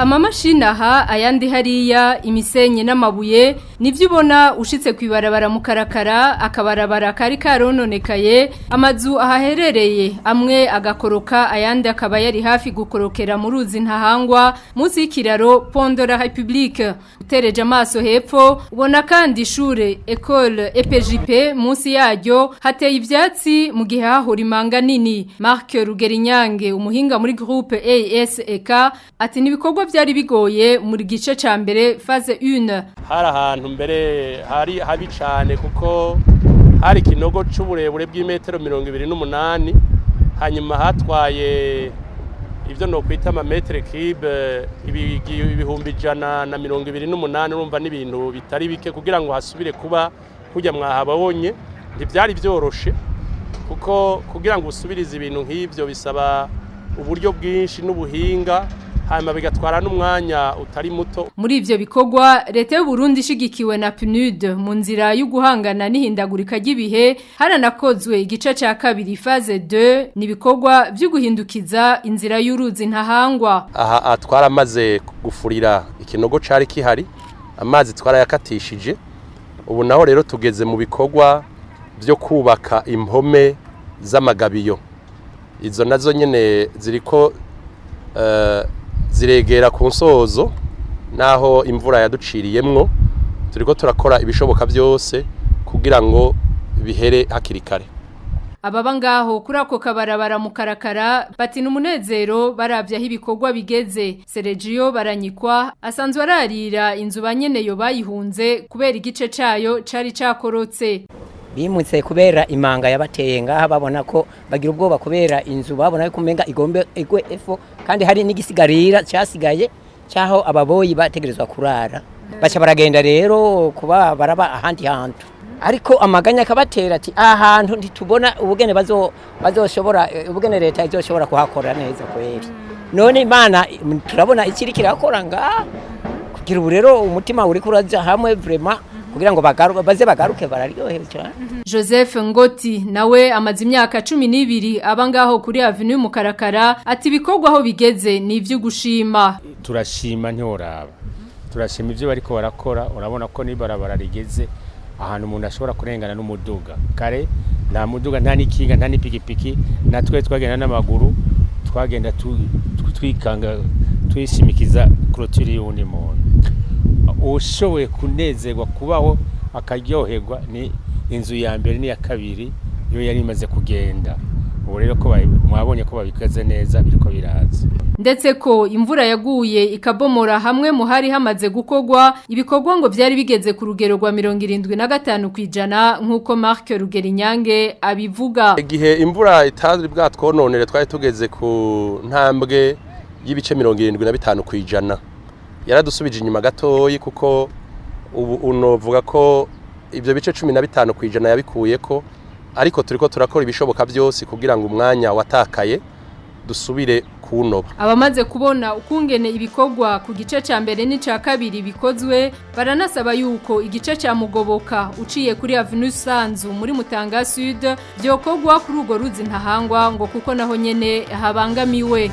amamashini aha ayandi hariya imisenyi n'amabuye nivyo ubona ushitse kwibarabara mu Karakara akabarabara kari karononekaye amazu ahaherereye amwe agakoroka ayandi akaba yari hafi gukorokera mu ruzi ntahangwa munsi y'ikiraro Pont de la République utereje amaso hepfo ubona kandi ishure École EPJP munsi yaryo hateye ivyatsi mu gihe hahora imanga nini. Marc Rugerinyange umuhinga muri groupe ASEK ati nibikorwa byari bigoye muri gice ca mbere phase 1 hari ahantu mbere hari habi cyane kuko hari kinogo c'uburebure bw'imetero 28 hanyuma hatwaye ivyo no kwita ama metre cube ibihumbi 128 urumva n'ibintu bitari bike kugira ngo hasubire kuba kujya mwahabonye ntibyari byoroshe kuko kugira ngo usubirize ibintu nk'ivyo bisaba uburyo bwinshi n'ubuhinga hanyuma bigatwara n'umwanya utari muto. Muri ivyo bikorwa leta y'u Burundi ishigikiwe na PNUD mu nzira yo guhangana n'ihindagurika ry'ibihe haranakozwe igice ca kabiri phase 2 nibikorwa byo guhindukiza inzira y'uruzi ntahangwa. Aha atwara maze gufurira ikinogo cari kihari amazi twara yakatishije ubu naho rero tugeze mu bikorwa byo kubaka impome z'amagabiyo izo nazo nyene ziriko ziregera ku nsozo naho imvura yaduciriyemwo turiko turakora ibishoboka byose kugira ngo bihere hakiri kare. Ababa ngaho kuri ako kabarabara mu Karakara bati n'umunezero baravye aho ibikorwa bigeze. Sergio Baranyikwa asanzwe ararira inzu banyeneyo bayihunze kubera igice cayo cari cakorotse. Bimutse kubera imanga yabateye ngaha babona ko bagira ubwoba kubera inzu babona ko umenga igombe igwe efo kandi hari n'igisigarira cyasigaye cyaho ababoyi bategerezwa kurara bacha baragenda rero kuba baraba ahandi hantu ariko amaganya akabatera ati ahantu ntitubona ubugene bazoshobora ubugene leta izoshobora kuhakora neza kweri none Imana turabona ikiri kirakora ngaha kugira ubu rero umutima uri kuraja hamwe vraiment kugira ngo baze bagaruke bararyohewe cyane. Joseph Ngoti nawe amaze imyaka 12 abangaho kuri Avenue mu Karakara ati bikorwa aho bigeze ni ivyo gushima. Turashima ntoraba. Turashima ivyo bariko barakora urabona ko nibarabara rigeze ahantu umuntu ashobora kurengana n'umuduga. Kare nta muduga nta nikinga nta nipikipiki natwe twagenda n'amaguru twagenda twikanga twishimikiza clôture y'undi muntu. Ushoboye kunezerwa kubaho akaryoherwa ni inzu ya mbere ni ya kabiri yo yari imaze kugenda ubu rero ko mwabonye ko babikaze neza biriko biraza ndetse ko imvura yaguye ikabomora hamwe mu hari hamaze gukogwa ibikorwa ngo byari bigeze ku rugero rwa 75% nkuko Marc Rugerinyange abivuga. Igihe imvura itazri bwatwononere twari tugeze ku ntambwe y'ibice 75% yaradusubije inyuma gatoyi kuko ubu unovuga ko ibyo bice 15% yabikuye ko ariko turiko turakora ibishoboka byose kugira ngo umwanya watakaye dusubire kunoba. Abamaze kubona ukungene ibikorwa ku gice ca mbere n'ica kabiri bikozwe baranasaba yuko igice ca Mugoboka uciye kuri Avenue Sanzu muri Mutanga Sud byokorwa kuri ugo ruzi ntahangwa ngo kuko naho nyene habangamiwe.